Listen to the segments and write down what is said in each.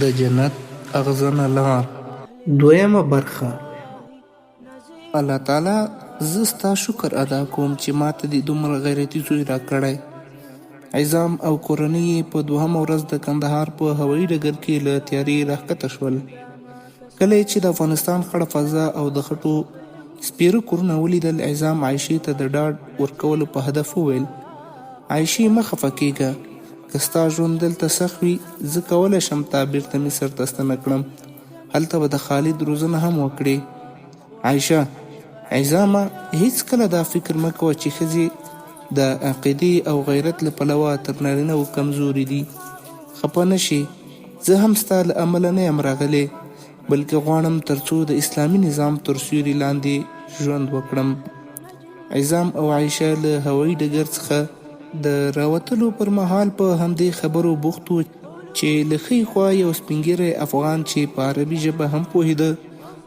د جنت اغزنه لار. دویمه برخه. الله تعالی زه ستا شکر ادا کوم چې ماته دې دومره غیرتي زوی راکړی. عظام او کورنۍ یې په دوهمه ورځ د کندهار په هوایي ډګر کې له تیارې راښکته شول. کله چې د افغانستان خړه فضا او د خټو سپېره کورونه ولیدل، عظام عایشې ته د ډاډ ورکولو په هدف وویل: عایشې، مه خفه کېږه، که ستا ژوند دلته سخت وي، زه کولی شم تا بیرته مصر ته ستنه کړم. هلته به د خالد روزنه هم وکړې. عایشه: عظامه، هیڅکله دا فکر مه کوه چې ښځې د عقیدې او غیرت له پلوه تر نارینه‌و کمزوري دي. خفه نه شي، زه هم ستا له امله نه یم راغلی، بلکې غواړم تر څو د اسلامي نظام تر سیوري لاندې ژوند وکړم. عظام او عایشه له هوایي ډګر څخه د راوتلو پر مهال په همدې خبرو بوخت وو چې له ښۍ خوا یو سپین ږیری افغان چې په عربي ژبه هم پوهېده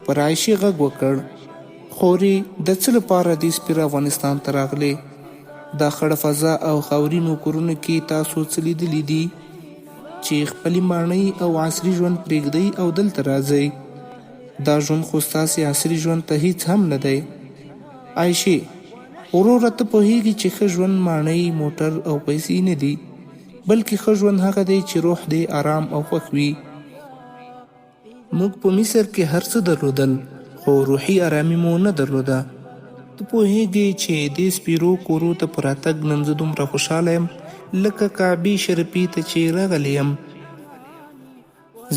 پر عایشې غږ وکړ: خورې، د څه لپاره دې سپېره افغانستان ته راغلې؟ دا خړه فضا او خاورینو کورونو کې تاسو څه لیدلي دي چې خپلې ماڼۍ او عصري ژوند پرېږدئ او دلته راځئ؟ دا ژوند خو ستاسې عصري ژوند ته هیڅ هم نه دی. عایشې: وروره، ته پوهېږي چې ښه ژوند ماڼۍ، موټر او پیسې نه دي، بلکې ښه ژوند هغه دی چې روح دی آرام او خوښ وي. موږ په مصر کې هر څه درلودل، خو روحي آرامي مو نه درلوده. ته پوهېږې چې دې سپېرو کورو ته په راتګ نن زه دومره خوشحاله یم لکه کعبې شریفې ته چې راغلی یم.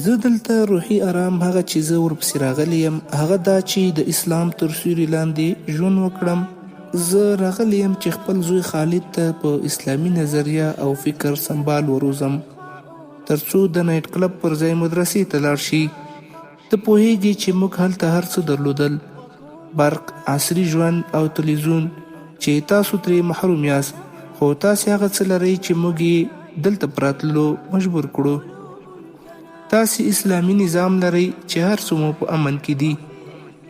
زه دلته روحي آرام هغه چې زه ورپسې راغلی یم هغه دا چې د اسلام تر سیوري لاندې ژوند وکړم. زه راغلی یم چې خپل زوی خالد ته په اسلامي نظریه او فکر سمبال وروزم، تر څو د نایټ کلب پر ځای مدرسې ته لاړ شي. ته پوهېږي چې موږ هلته هر څه درلودل، برق، عصري ژوند او تلویزیون چې تاسو ترې محروم یاست، خو تاسې هغه څه لرئ چې موږ یې دلته په راتللو مجبور کړو. تاسې اسلامي نظام لرئ چې هر څه مو په امن کې دي،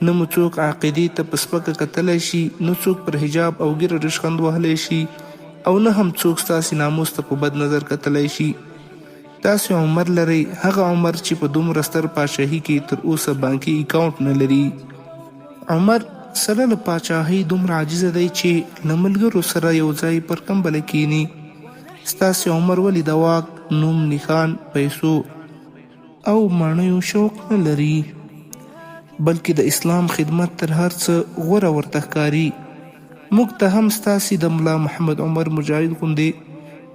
نه مو څوک عقیدې ته په سپکه کتلی شي، نه څوک پر حجاب او ږیره ریشخند وهلی شي، او نه هم څوک ستاسې ناموس ته په بد نظر کتلی شي. تاسې عمر لرئ، هغه عمر چې په دومره ستر پاچاهي کې تر اوسه بانکي اکاونټ نه لري. عمر سره له پاچاهۍ دومره عاجزه دی چې له ملګرو سره یو ځای پر کمبله کښېني. ستاسې عمر ولې د واک، نوم، نښان، پیسو او ماڼیو شوق نه لري، بلکې د اسلام خدمت تر هر څه غوره ورته ښکاري. موږ ته هم ستاسې د ملا محمد عمر مجاهد غوندې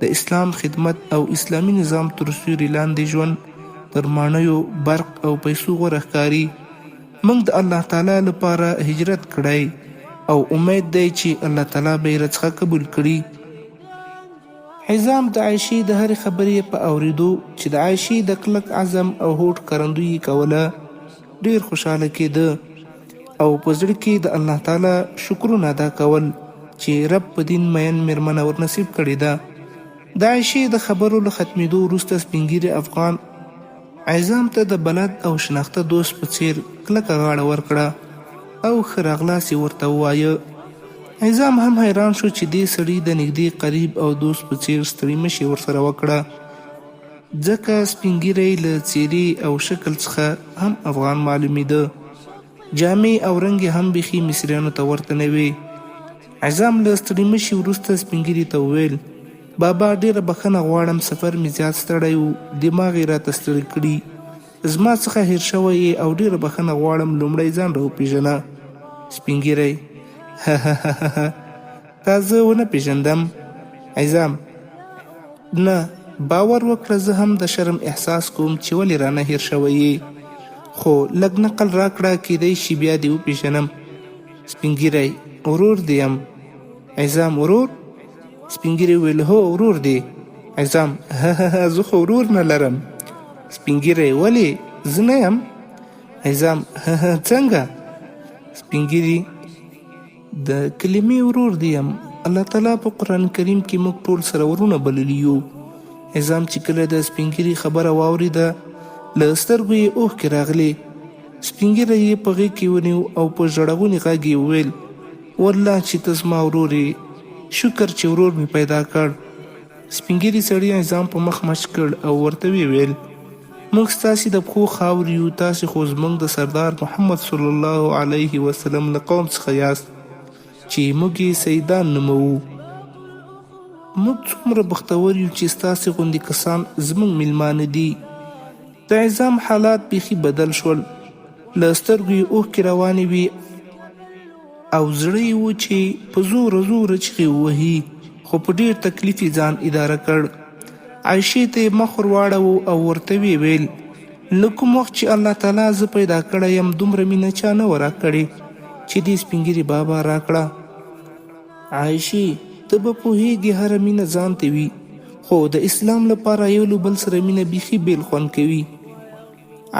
د اسلام خدمت او اسلامي نظام تر سیوري لاندې ژوند تر ماڼیو، برق او پیسو غوره ښکاري. موږ د الله تعالی لپاره هجرت کړی او امید دی چې الله تعالی به یې راڅخه قبول کړي. عظام د عایشې د هرې خبرې په اورېدو چې د عایشې د کلک عزم او هوډ ښکارندویي کوله ډېر خوشحاله کېده او په زړه کې د الله تعالی شکرونه ادا کول چې رب په دین مین مېرمنه ورنصیب کړې ده. د عایشې د خبرو له ختمېدو وروسته سپین ږیري افغان عظام ته د بلد او شناخته دوست په څېر کلکه غاړه ورکړه او ښه راغلاست یې ورته ووایه. عظام هم حیران شو چې دې سړي د نږدې قریب او دوست په څېر ستړي مشي ورسره وکړه، ځکه سپین ږیری له څېرې او شکل څخه هم افغان معلومېده. جامې او رنګ یې هم بیخي مصریانو ته ورته نه وې. عظام له ستړي مشي وروسته سپین ږیري ته وویل: بابا، ډېره بښنه غواړم، سفر مې زیات ستړی و، دماغ یې راته ستړي کړي، زما څخه هېر شوی یې او ډېره بښنه غواړم، لومړی ځان راوپېژنه. سپین ږیری: تا زه ونه پېژندم. عظام: نه، باور وکړه، زه هم د شرم احساس کوم چې ولې رانه هېر شوی یې، خو لږ نقل راکړه، کیدی شي بیا دې وپېژنم. سپین ږیری: ورور دې یم. عظام: ورور؟ سپین ږیری وویل: هو، ورور دی. عظام: زه خو ورور نه لرم. سپین ږیری: ولې؟ زه نه یم. عظام: څنګه؟ سپین ږیري: د کلمې ورور دی یم. الله تعالی په قرآن کریم کې موږ ټول سره ورونه بللي یو. عظام چې کله د سپین ږیري خبره واورېده له سترګو یې اوښکې راغلې. سپین ږیری یې په غېږ کې ونیو او په ژړغوني غږ یې وویل: والله چې ته زما ورور یې، شکر چې ورور مې پیدا کړ. سپین ږیري سړي عظام په مخ مچ کړ او ورته ویې ویل: موږ ستاسې د پښو خاورې یو، تاسې خو زموږ د سردار محمد صلی الله علیه وسلم له قوم څخه یاست چې موږ یې سیدان نوموو. موږ څومره بختور یو چې ستاسې غوندې کسان زموږ میلمانه دي. د عظام حالات بیخي بدل شول. له سترګو یې اوښکې روانې وې او زړه یې و چې په زوره زوره چغې ووهي، خو په ډېر تکلیف یې ځان اداره کړ. عایشې ته یې مخ ور واړوه او ورته ویې ویل: له کوم وخت چې الله تعالی زه پیدا کړی یم دومره مینه چا نه وه راکړې چې دې سپین ږیري بابا راکړه. عایشې ته به پوهېږې هره مینه ځان ته وي، خو د اسلام لپاره یو له بل سره مینه بیخي بیل خوند کوي.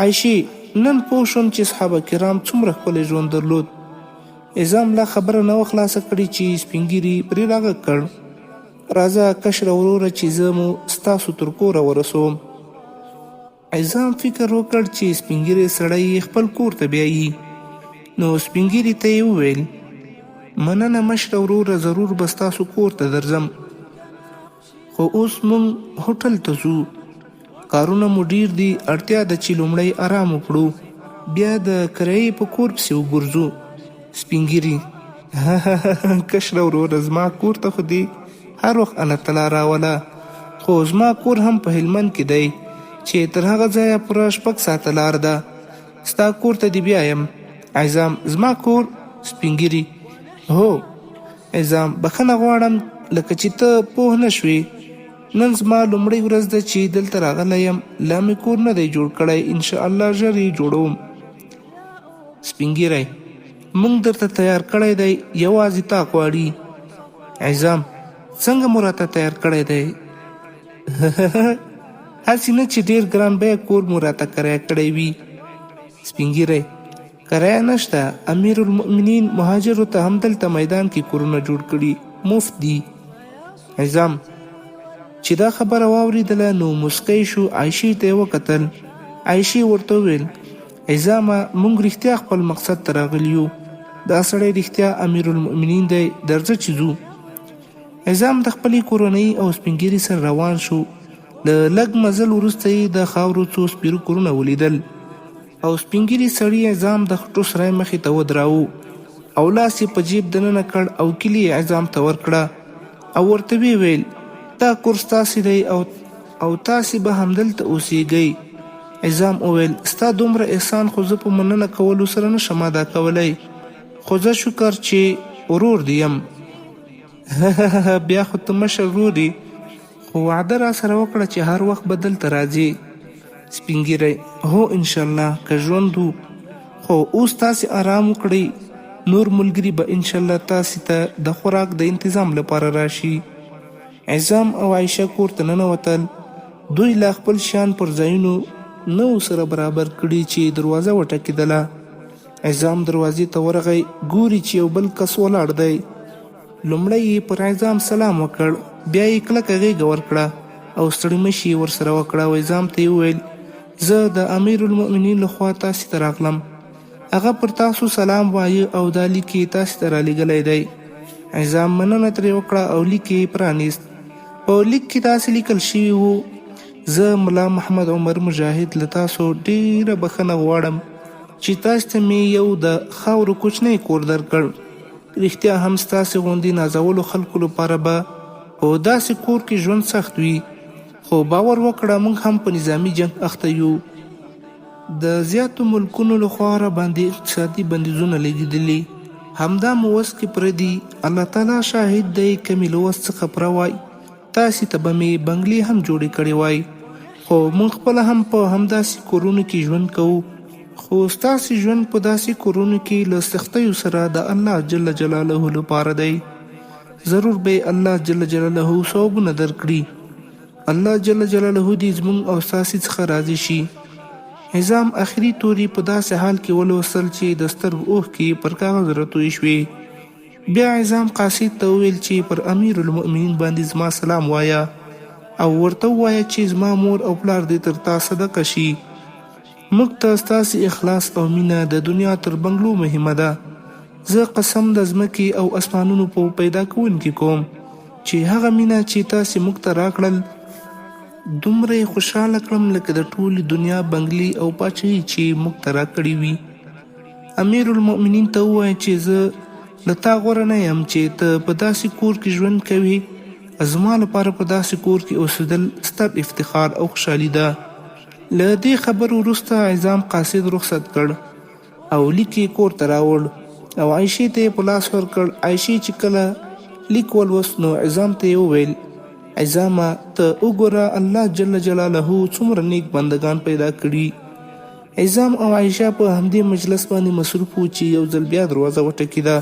عایشې نن پوه شوم چې صحابه کرام څومره ښکلی ژوند درلود. عظام لا خبره نه وه خلاصه کړې چې سپین ږیري پرې راغږ کړ: راځه کشره وروره چې زه مو ستاسو تر کوره ورسوم. عظام فکر وکړ چې سپین ږیری سړی خپل کور ته بیایي، نو سپین ږیري ته یې وویل: مننه مشره وروره، ضرور به ستاسو کور ته درځم، خو اوس مونږ هوټل ته ځو، کارونه مو ډیر دي، اړتیا ده چې لومړی آرام وکړو، بیا د کرایې په کور پسې وګرځو. سپین ږیري: کشره وروره، زما کور ته خو دې هر وخت الله تعالی راوله، خو زما کور هم په هلمند کې دی چې تر هغه ځایه پوره 6 ساعته لار ده، ستا کور ته دې بیایم. عظام: زما کور؟ سپین ږیري: هو. عظام: بخښنه غواړم لکه چې ته پوه نه شوې، نن زما لومړۍ ورځ ده چې دلته راغلی یم، لا مې کور نه دی جوړ کړی، انشاءالله ژر یې جوړوم. سپین ږیری: موږ درته تیار کړی دی، یوازې تا غواړي. عظام: څنګه مو راته تیار کړی دی؟ هسې نه چې ډېر ګران بیه کور مو راته کرایه کړی وي. سپین ږیری: کرایه نشته، امیر المؤمنین مهاجرو ته همدلته میدان کې کورونه جوړ کړي، مفت دي. عظام: چې دا خبره واورېدله نو مسکی شو. عایشې ته یې وکتل. عایشې ورته وویل: عظامه، موږ رښتیا خپل مقصد ته راغلي یو، دا سړی رښتیا امیر المؤمنین دی، درځه چې ځو. عظام د خپلې کورنۍ او سپین ږیري سره روان شو. له لږ مزل وروسته یې د خاورو څو سپیرو کورونه ولیدل او سپین ږیري سړي عظام د خټو سرای مخې ته ودراوه او لاس یې په جیب دننه کړ او کیلي یې عظام ته ورکړه او ورته ویې ویل: دا کور ستاسې دی او تاسې به همدلته اوسیږئ. عظام وویل: ستا دومره احسان خو زه په مننه کولو سره نشم ادا کولی، خو زه شکر چې ورور دې یم. بیا خو ته مشر ورور یې، خو وعده را سره وکړه چې هر وخت به دلته راځې. سپین ږیری: هو انشاءالله، که ژوند وو، خو اوس تاسې آرام وکړئ، نور ملګري به انشاءالله تاسې ته د خوراک د انتظام لپاره راشي. عظام او عایشه کور ته ننوتل. دوی لا خپل شیان پر ځایونو نه و سره برابر کړي چې دروازه وټکېدله. عظام دروازې ته ورغی، ګوري چې یو بل کس ولاړ دی. لومړی یې پر عظام سلام وکړ، بیا یې کلکه غېږه ورکړه او ستړي مشي یې ورسره وکړه او عظام ته یې وویل: زه د امیر المؤمنین لخوا تاسې ته راغلم، هغه پر تاسو سلام وایه او دا لیک یې تاسې ته رالیږلی دی. عظام مننه ترې وکړه او لیک یې پرانیست. په لیک کې داسې لیکل شوي وو: زه ملا محمد عمر مجاهد له تاسو ډېره بخښنه غواړم چې تاسو ته مې یو د خاورو کوچنی کور درکړ. رښتیا هم ستاسې غوندې نازولو خلکو لپاره به په داسې کور کې ژوند سخت وي، خو باور وکړه موږ هم په نظامي جنگ اخته یو. د زیاتو ملکونو لخوا را باندې اقتصادي بندیزونه لګېدلي، همدا مو وس کې پوره دي. الله تعالی شاهد دی، کمې له وس څخه پوره وای تاسې ته به مې بنګلې هم جوړې کړې وای، خو موږ خپله هم په همداسې کورونو کې ژوند کوو. خو ستاسې ژوند په داسې کورونو کې له سختیو سره د الله جل جلاله لپاره دی، ضرور به الله جل جلاله ثوابونه درکړي. الله جل جلاله دې زموږ او ستاسې څخه راضي شي. عظام اخري توري په داسې حال کې ولوستل چې د سترګو اوښکې پر کاغذ راتوی شوې. بیا عظام قاصد ته وویل چې پر امیر المؤمنین باندې زما سلام وایا او ورته ووایه چې زما مور او پلار دې تر تا صدقه شي. موږ ته ستاسې اخلاص او مینه د دنیا تر بنګلو مهمه ده. زه قسم د ځمکې او اسمانونو په پیدا کوونکي کوم چې هغه مینه چې تاسې موږ ته راکړل دومره یې خوشحاله کړم لکه د ټولې دنیا بنګلې او پاچهي چې موږ ته راکړې وي. امیر المؤمنین ته ووایه چې زه له تا غوره نه یم چې ته په داسې کور کې ژوند کوې. زما لپاره په داسې کور کې اوسېدل ستر افتخار او خوشحالي ده. له دې خبرو وروسته عظام قاصد رخصت کړ او لیک یې کور ته راوړ او عایشې ته یې په لاس ورکړ. عایشې چې کله لیک ولوست نو عظام ته یې وویل عظامه ته وګوره الله جل جلاله څومره نیک بندگان پیدا کړي. عظام او عایشه په همدې مجلس باندې مصروف وو چې یو ځل بیا دروازه وټکېده.